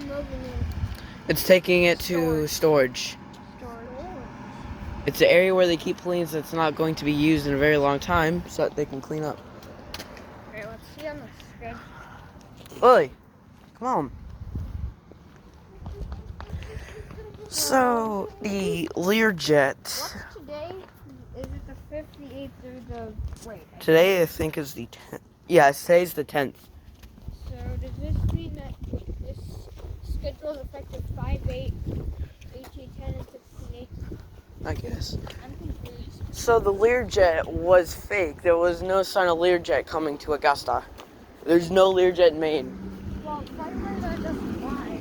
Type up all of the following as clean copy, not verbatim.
moving in? It's taking it to storage. It's an area where they keep planes that's not going to be used in a very long time, so that they can clean up. Alright, let's see on the schedule. Lily, come on. So, the Learjet. What's today? Is it the 5th, the 8th, or the... Wait. Today, I think, is the 10th. Yeah, today's the 10th. So, does this mean that this schedule is effective 5/8, 18/10, and 16/8? I guess. I'm confused. So, the Learjet was fake. There was no sign of Learjet coming to Augusta. There's no Learjet in Maine. Well, probably that doesn't lie.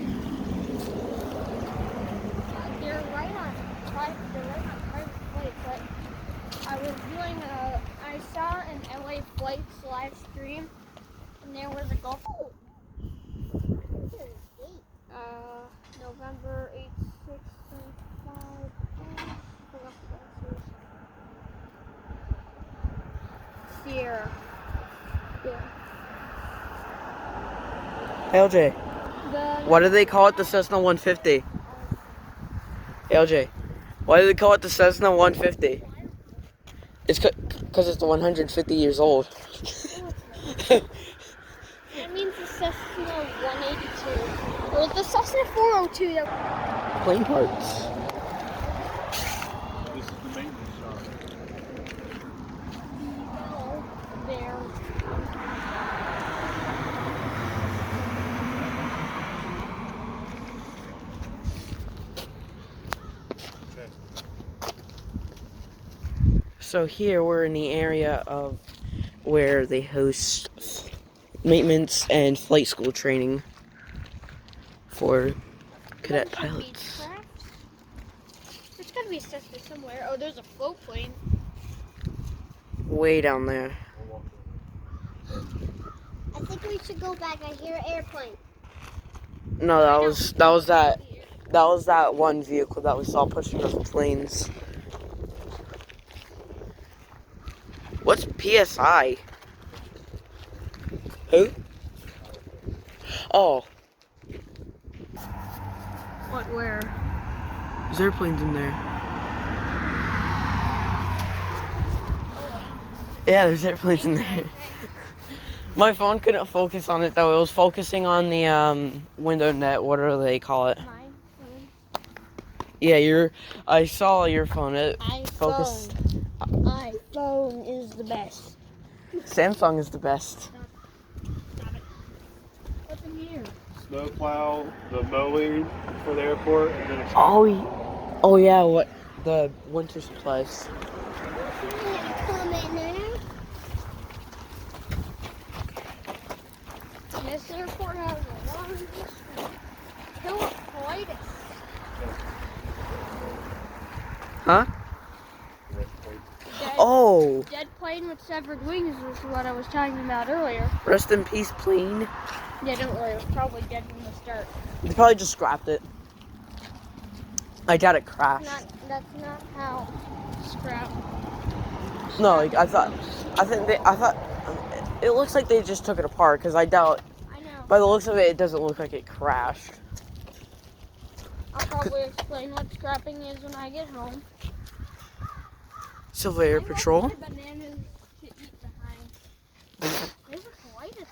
They're right on private flight, but I was doing I saw an LA Flights live stream, and there was a Gulf. November 8th, 6th, 5. Sierra. Yeah. LJ, why do they call it the Cessna 150? LJ, why do they call it the Cessna 150? It's because it's 150 years old. That means the Cessna 182. Or the Cessna 402. Plane parts. This is the maintenance shop. There. So here we're in the area of where they host maintenance and flight school training for cadet pilots. There's gotta be a Cessna somewhere. Oh, there's a float plane. Way down there. I think we should go back. I hear an airplane. No, that was that one vehicle that we saw pushing those planes. What's PSI? Who? Oh. What, where? There's airplanes in there. Yeah, there's airplanes in there. My phone couldn't focus on it though. It was focusing on the window net. What do they call it? Mine. Yeah, I saw your phone. It focused. iPhone is the best. Samsung is the best. Stop it. What's in here? Snowplow, the mowing for the airport, and then a Oh yeah. What the winter supplies? This airport has a long history. Colitis. Huh? Dead, Oh. Dead plane with severed wings is what I was talking about earlier. Rest in peace, plane. Yeah, don't worry. It was probably dead from the start. They probably just scrapped it. I doubt it crashed. That's not how scrap. No, like I thought. It looks like they just took it apart because I doubt. I know. By the looks of it, it doesn't look like it crashed. I'll probably explain what scrapping is when I get home. Silver Air Patrol. Bananas to eat behind. There's a colitis.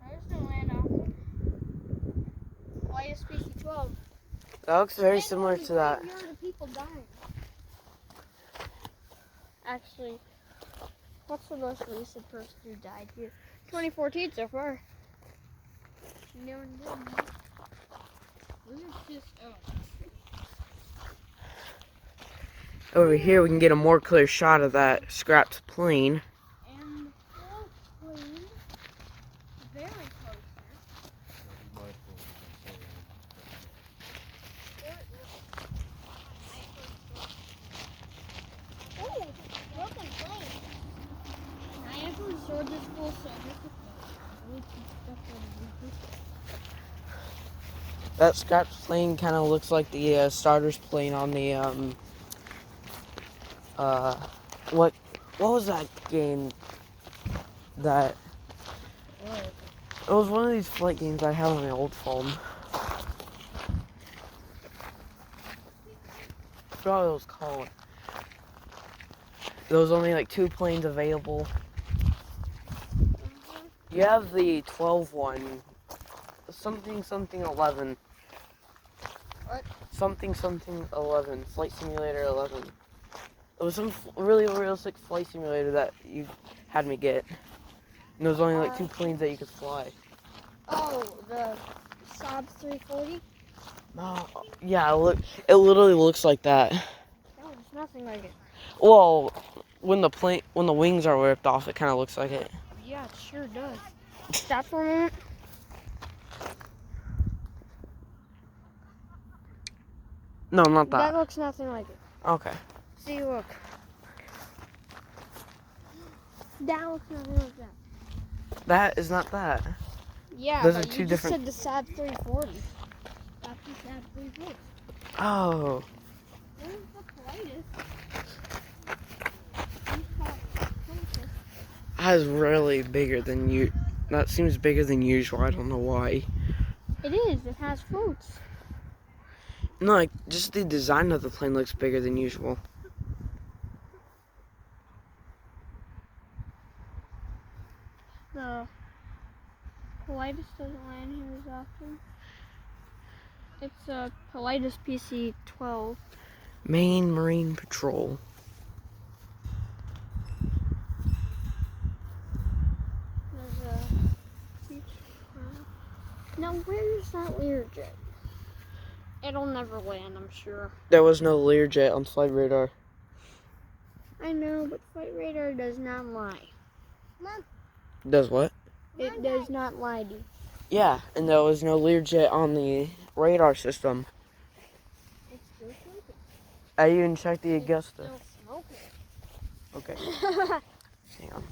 There's no land off. Colitis species 12. That looks very similar to that. People dying. Actually, what's the most recent person who died here? 2014 so far. No one did. Over here, we can get a more clear shot of that scrapped plane. And the float plane, very close here. Oh, broken plane. I actually showed this full service. That scrapped plane kind of looks like the starter's plane on the what was that game that It was one of these flight games I had on my old phone. I forgot what it was called. There was only like 2 planes available. You have the 12 one. Something 11. What? Something 11. Flight Simulator 11. It was some really realistic flight simulator that you had me get. And there was only like 2 planes that you could fly. Oh, the Saab 340? Oh, yeah, it literally looks like that. No, it's nothing like it. Well, when the wings are ripped off, it kind of looks like it. Yeah, it sure does. Stop for a minute. No, not That that. looks nothing like it. Okay. See, look. That looks nothing like that. That is not that. Yeah, Those but are 2 you different. just said the Saab 340. That's the Saab 340. Oh. This is the politest. That is really bigger than you. That seems bigger than usual. I don't know why. It is. It has floats. No, like just the design of the plane looks bigger than usual. The politest doesn't land here as often. It's a politest PC-12. Maine Marine Patrol. There's a beach. Now, where's that Learjet? It'll never land, I'm sure. There was no Learjet on Flight Radar. I know, but Flight Radar does not lie. Mom, Does what? it does not lie to you. Yeah, and there was no Learjet on the radar system. It's still smoking. I even checked the Augusta. It's still smoking. Okay. Hang on.